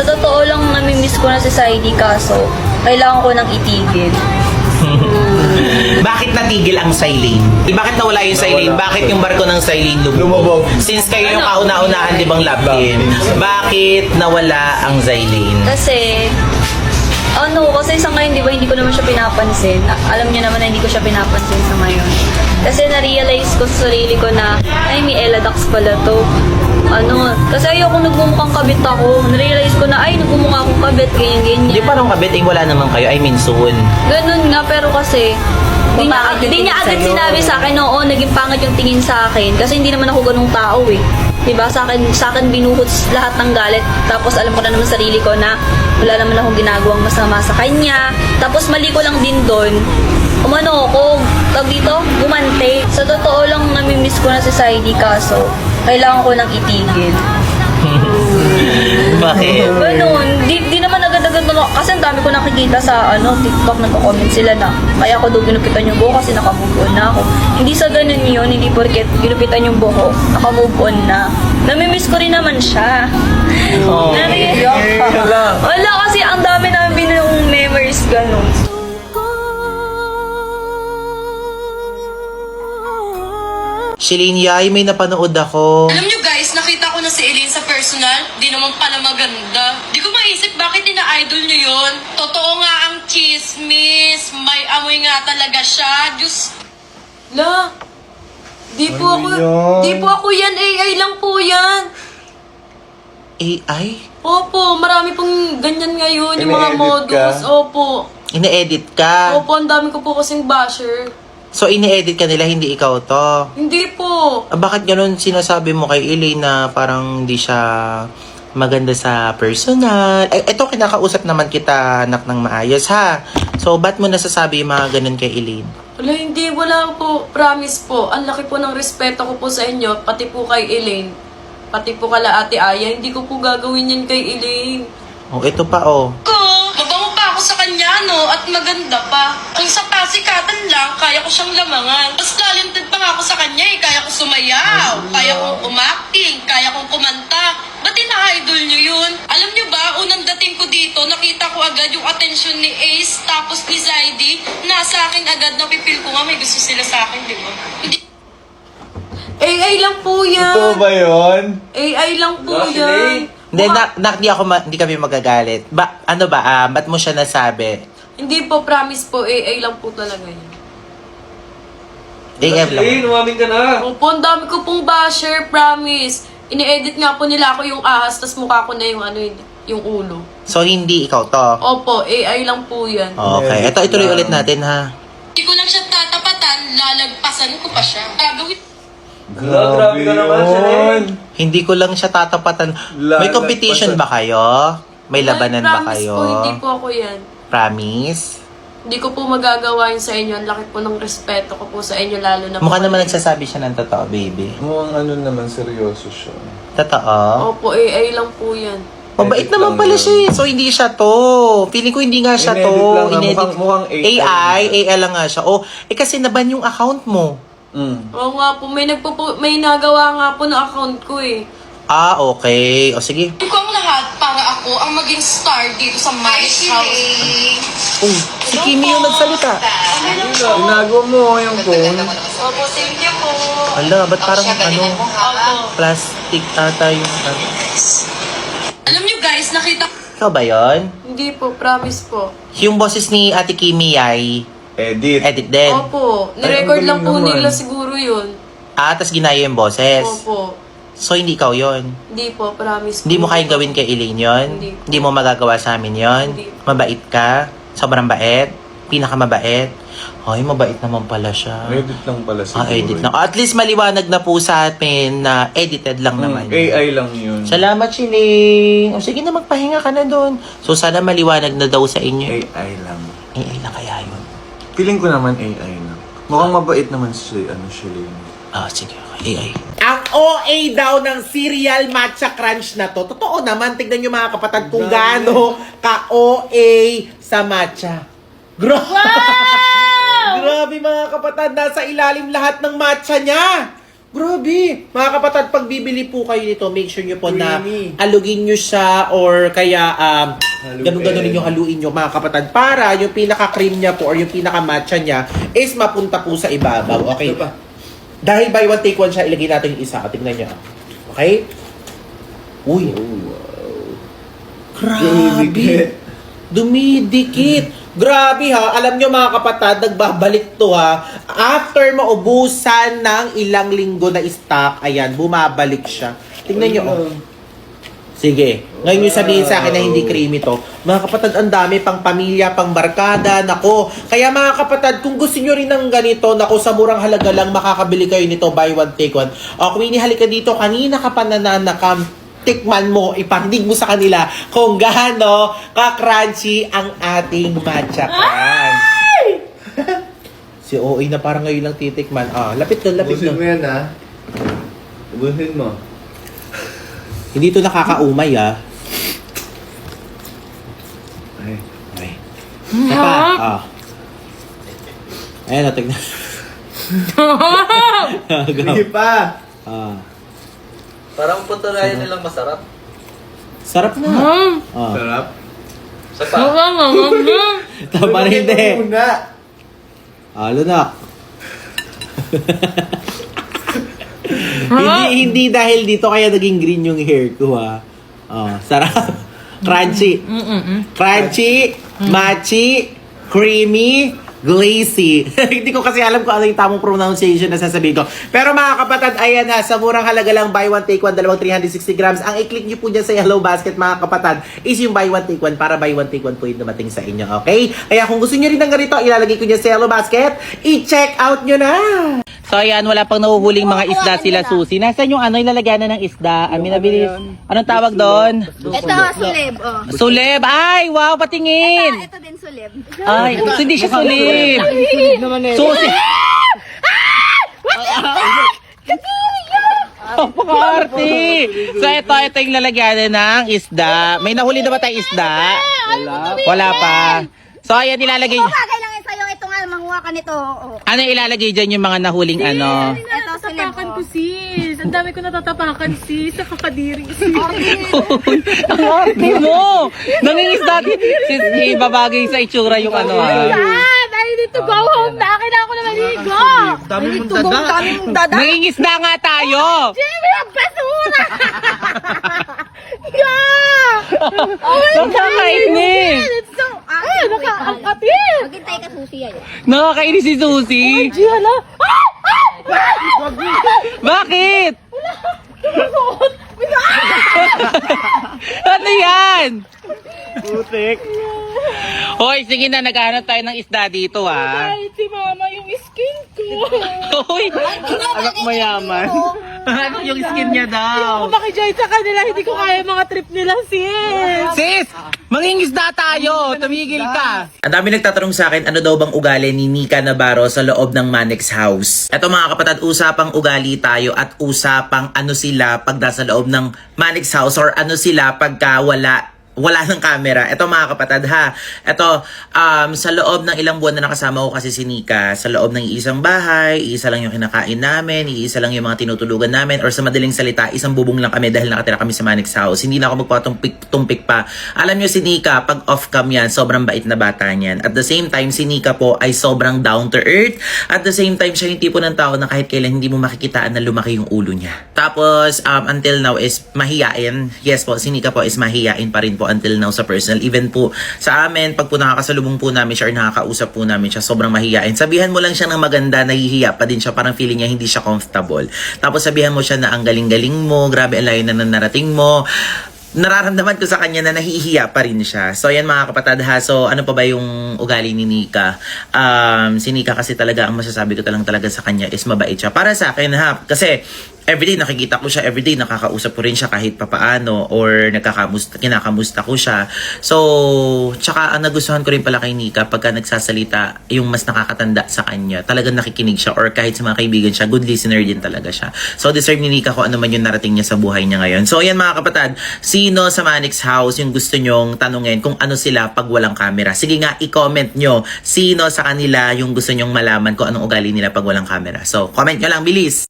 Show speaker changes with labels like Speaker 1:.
Speaker 1: totoo lang, namimiss ko na si Saidi, kaso kailangan ko nang itigil.
Speaker 2: Bakit natigil ang Silene? Bakit nawala yung Silene? Bakit yung barko ng Silene lumubog? Since kayo yung kauna-unahan, di bang love team? Bakit nawala ang Silene?
Speaker 1: Kasi, kasi sa ngayon, di ba, hindi ko naman siya pinapansin. Alam niya naman na hindi ko siya pinapansin sa ngayon. Kasi na-realize ko sa sarili ko na, ay, may Eladax pala to. Kasi ayoko nagmumukhang kabit ako. Na-realize ko na, ay, nagmumukha akong kabit, ganyan-ganyan.
Speaker 2: Hindi parang kabit, wala naman kayo. I mean, soon.
Speaker 1: Ganun nga, pero kasi, di niya agad sinabi sa akin, oo, naging pangit yung tingin sa akin. Kasi hindi naman ako ganung tao eh. Diba, sa akin binuhot lahat ng galit. Tapos alam ko na naman sarili ko na wala naman akong ginagawang masama sa kanya. Tapos mali ko lang din doon. Gumante. Sa totoo lang, namimiss ko na si Saidi, kaso kailangan ko nang itigil.
Speaker 2: Bakit?
Speaker 1: Ganun, di naman agad-agad kasi ang dami ko nakikita sa TikTok, nagko-comment sila na kaya ko daw ginupitan yung buhok kasi naka-move on na ako. Hindi sa ganun yun, hindi porket ginupitan yung buhok, naka-move on na. Namimiss ko rin naman siya.
Speaker 2: Oh.
Speaker 1: Wala kasi ang dami namin binong memories ganun.
Speaker 2: Shalene Yay, may napanood ako.
Speaker 3: Alam nyo guys, nakita ko na si Eileen sa personal. Di naman pala maganda. Di ko maisip bakit ina-idol nyo yun. Totoo nga ang chismis. May amoy nga talaga siya. Diyos. La, di po ako yan. AI lang po yan.
Speaker 2: AI?
Speaker 3: Opo, marami pong ganyan ngayon. Yung mga
Speaker 4: Ine-edit
Speaker 3: modus.
Speaker 4: ka?
Speaker 3: Opo.
Speaker 2: Ine-edit ka?
Speaker 3: Opo, ang dami ko po kasing basher.
Speaker 2: So, ine-edit ka nila, hindi ikaw to?
Speaker 3: Hindi po.
Speaker 2: Bakit ganun sinasabi mo kay Elaine na parang hindi siya maganda sa personal? Eto, kinakausap naman kita, anak ng maayos, ha? So, ba't mo nasasabi yung mga ganun kay Elaine?
Speaker 3: Wala, hindi. Wala po. Promise po. Ang laki po ng respeto ko po sa inyo, pati po kay Elaine. Pati po kala Ate Aya. Hindi ko po gagawin yan kay Elaine.
Speaker 2: Oh, ito pa, oh.
Speaker 3: Mabango pa ako sa kanya, no? At maganda pa. Kung sa pasikatan lang, kaya ko siyang lamangan. Mas talented pa nga ako sa kanya eh. Kaya ko sumayaw, kaya kong umakting, kaya kong kumanta. Ba't ina-idol niyo yun? Alam niyo ba, unang dating ko dito, nakita ko agad yung attention ni Ace, tapos ni Zaidi. Nasa akin agad, napipil ko nga may gusto sila sa akin, di ba? Hindi. AI lang po yan.
Speaker 4: Ito ba yun?
Speaker 3: AI lang po yan.
Speaker 2: Hindi, hindi kami magagalit. Ba't mo siya nasabi?
Speaker 3: Hindi po, promise po, AI lang po talaga yan.
Speaker 2: AM lang.
Speaker 4: Umamin ka na.
Speaker 3: Opo, ang dami ko pong basher, promise. Ini-edit nga po nila ako yung ahas, tas mukha ko na yung yung ulo.
Speaker 2: So, hindi ikaw to?
Speaker 3: Opo, AI lang po yan.
Speaker 2: Okay. Ito, ituloy ulit natin, ha?
Speaker 3: Hindi ko lang siya tatapatan, lalagpasan ko pa siya. Gagawin.
Speaker 4: Grabe ka naman, Shalene.
Speaker 2: Hindi ko lang siya tatapatan. May competition ba kayo? May labanan ba kayo?
Speaker 3: Promise po, hindi po ako yan.
Speaker 2: Promise?
Speaker 3: Hindi ko po magagawa yun sa inyo. Ang laki po ng respeto ko po sa inyo, lalo na
Speaker 2: Mukha
Speaker 3: po.
Speaker 2: naman nagsasabi siya ng totoo, baby.
Speaker 4: Mukhang naman, seryoso siya.
Speaker 2: Totoo?
Speaker 3: Opo, AI lang po yan.
Speaker 2: Mabait
Speaker 4: Edit
Speaker 2: naman
Speaker 4: lang
Speaker 2: pala
Speaker 4: yun.
Speaker 2: siya eh. So, hindi siya to. Feeling ko hindi nga siya to.
Speaker 4: Inedit lang nga.
Speaker 2: Inedit.
Speaker 4: Mukhang
Speaker 2: AI lang nga siya. Oh, kasi naban yung account mo.
Speaker 3: Oo nga po, may nagawa nga po na account ko eh.
Speaker 2: Ah, okay. O, sige.
Speaker 3: Hindi ko ang lahat para ako ang maging star dito sa Malice House.
Speaker 2: Oh, si Kimi yung nagsalita.
Speaker 4: Ginagawa mo yung phone.
Speaker 3: Opo, thank you po.
Speaker 2: Hala, ba't parang
Speaker 3: Opo.
Speaker 2: plastic ata yung
Speaker 3: Alam nyo guys, nakita
Speaker 2: Ikaw ba yun?
Speaker 3: Hindi po, promise po.
Speaker 2: Yung boses ni Ate Kimi ay
Speaker 4: Edit.
Speaker 2: edit din.
Speaker 3: Opo, nirecord
Speaker 4: ang
Speaker 3: lang po
Speaker 4: galing
Speaker 3: nila
Speaker 4: naman.
Speaker 3: siguro yun.
Speaker 2: Tas ginaya yung boses.
Speaker 3: Opo.
Speaker 2: So, hindi ikaw yon.
Speaker 3: Hindi po, promise
Speaker 2: Hindi
Speaker 3: po.
Speaker 2: mo kayang gawin kay Elaine yon?
Speaker 3: Hindi.
Speaker 2: Hindi mo magagawa sa amin yon?
Speaker 3: Hindi.
Speaker 2: Mabait ka? Sobrang bait? Pinakamabait? Ay, mabait naman pala siya.
Speaker 4: Edit lang pala siguro.
Speaker 2: Edit lang. At least maliwanag na po sa atin na edited lang naman. yun.
Speaker 4: AI lang yun.
Speaker 2: Salamat, Chiling. O sige na, magpahinga ka na doon. So, sana maliwanag na daw sa inyo.
Speaker 4: AI lang.
Speaker 2: AI na kaya yun.
Speaker 4: Feeling ko naman AI lang. Mukhang mabait naman si Shalene.
Speaker 2: Sige. Okay. AI. Ang OA daw ng cereal matcha crunch na to. Totoo naman, tignan nyo mga kapatid kung gaano ka-OA sa matcha. Wow! Grabe mga kapatid, nasa ilalim lahat ng matcha niya. Grabe! Mga kapatid, pag bibili po kayo nito, make sure nyo po na
Speaker 4: Creamy.
Speaker 2: alugin nyo siya or kaya ganun-ganun yung haluin nyo mga kapatid para yung pinaka-cream niya po or yung pinaka-matcha niya is mapunta po sa ibabaw. Okay?
Speaker 4: Ito pa.
Speaker 2: Dahil buy one take one siya, ilagay natin yung isa. Tingnan nyo. Okay? Uy! Grabe! Dumidikit! Grabe ha! Alam nyo mga kapatid, nagbabalik to ha. After maubusan ng ilang linggo na stock, ayan, bumabalik siya. Tingnan nyo. Oh. Sige. Ngayon yung sabihin sa akin na hindi creamy to. Mga kapatid, ang dami pang pamilya, pang barkada, nako. Kaya mga kapatid, kung gusto nyo rin ng ganito, nako, sa murang halaga lang makakabili kayo nito, buy one, take one. O, Queenie, halika dito. Kanina ka pa nananakam. Tikman mo, ipandig mo sa kanila kung gaano ka-crunchy ang ating matcha crunch. Si OA na parang ngayon lang titikman. Ah, lapit doon, lapit
Speaker 4: Ubusin mo
Speaker 2: doon.
Speaker 4: yan, ha? Ubusin mo.
Speaker 2: Hindi to nakakaumay, ah.
Speaker 4: Ay.
Speaker 2: Okay. Sapa, ah. Ayan, tignan.
Speaker 4: Sige pa!
Speaker 2: Ah.
Speaker 5: Parang patunayan nilang masarap.
Speaker 2: Sarap na. Ah.
Speaker 4: Sarap.
Speaker 5: Sa pa.
Speaker 2: Tama rin hindi.
Speaker 4: Muna.
Speaker 2: Ah, lunak. hindi dahil dito kaya naging green yung hair ko, ha. Oh, sarap. Crunchy. Crunchy, matchy, creamy, glazy. Hindi ko kasi alam kung ano yung tamang pronunciation na sasabihin ko. Pero mga kapatid, ayan na, sa murang halaga lang, buy one, take one, dalawang 360 grams. Ang i-click nyo po dyan sa yellow basket, mga kapatid, is yung buy one, take one, para buy one, take one po yung dumating sa inyo, okay? Kaya kung gusto nyo rin ng ganito, ilalagay ko dyan sa yellow basket, i-check out nyo na! So ayan, wala pang nahuhuling mga isda sila, Susi. Nasaan yung ano, ilalagyan na ng isda? Amin na bilis. Anong tawag doon?
Speaker 6: Ito, suleb. Oh.
Speaker 2: Suleb! Ay, wow, patingin!
Speaker 6: Ito din suleb.
Speaker 2: Ay, hindi siya sulib. Susi! Pang-party! So ito yung lalagyan ng isda. May nahuli na ba tayong isda? Wala pa. So ayan, ilalagay.
Speaker 6: Bagay lang sa'yo. Ito nga, manguha ka nito. Oh.
Speaker 2: Ano ilalagay dyan yung mga nahuling ano?
Speaker 6: Ito, suleb.
Speaker 7: Natatapakan ko sis. Ang dami ko natatapakan sis. Sa kakadiri sis.
Speaker 2: Uy, ang arte mo! Nangingisda. Sis, ibabagay sa itsura yung ano ha.
Speaker 7: I need to go home na. Kailangan ko na maligo.
Speaker 4: Dami mong dada.
Speaker 6: Daming dada.
Speaker 2: Nangingisda nga tayo!
Speaker 7: Jimmy, ang basura! yeah! Oh my
Speaker 2: Nakakainis!
Speaker 7: It's so... ang kapit!
Speaker 6: Maghintay ka susi yan.
Speaker 2: Nakakainis si Susi!
Speaker 7: G, hala.
Speaker 2: Bakit? Ano yan? Putik. Hoy, sige na, naghahanap tayo ng isda dito ha.
Speaker 7: Ay, si mama yung skin ko.
Speaker 2: Hoy, anak mayaman. Ano yung skin niya daw?
Speaker 7: Ako makijoy sa kanila. Hindi ko kaya mga trip nila sis.
Speaker 2: Sis, mangingisda tayo. Tumigil ka. Ang dami nagtatanong sa akin, ano daw bang ugali ni Nika Navarro sa loob ng Manix House? Eto mga kapatid, usapang ugali tayo at usapang ano sila pag nasa loob ng Manix House or ano sila pagka wala ng camera. Ito mga kapatid ha. Ito, sa loob ng ilang buwan na nakasama ko kasi si Nika, sa loob ng iisang bahay, iisa lang yung kinakain namin, iisa lang yung mga tinutulugan namin, or sa madaling salita, isang bubong lang kami dahil nakatira kami sa Manix House. Hindi na ako magpatumpik pa. Alam nyo si Nika, pag off cam yan, sobrang bait na bata niyan. At the same time, si Nika po ay sobrang down to earth. At the same time, siya yung tipo ng tao na kahit kailan hindi mo makikitaan na lumaki yung ulo niya. Tapos, until now is mahiyain. Yes po, si Nika po is mahiyain pa rin po until now sa personal. Even po sa amin, pag po nakakasalubong po namin siya or nakakausap po namin siya, sobrang mahiyain. Sabihan mo lang siya ng maganda, nahihiya pa din siya. Parang feeling niya hindi siya comfortable. Tapos sabihan mo siya na ang galing-galing mo, grabe ang layo na narating mo. Nararamdaman ko sa kanya na nahihiya pa rin siya. So, yan mga kapatid ha. So, ano pa ba yung ugali ni Nika? Si Nika kasi talaga, ang masasabi ko talaga sa kanya is mabait siya. Para sa akin ha. Kasi, everyday nakikita ko siya, everyday nakakausap ko rin siya kahit papaano or kinakamusta ko siya. So, tsaka ang nagustuhan ko rin pala kay Nika pagka nagsasalita yung mas nakakatanda sa kanya. Talagang nakikinig siya or kahit sa mga kaibigan siya, good listener din talaga siya. So, deserve ni Nika kung ano man yung narating niya sa buhay niya ngayon. So, yan mga kapatid, sino sa Manix House yung gusto nyong tanungin kung ano sila pag walang camera? Sige nga, i-comment nyo sino sa kanila yung gusto nyong malaman kung anong ugali nila pag walang camera. So, comment nyo lang, bilis!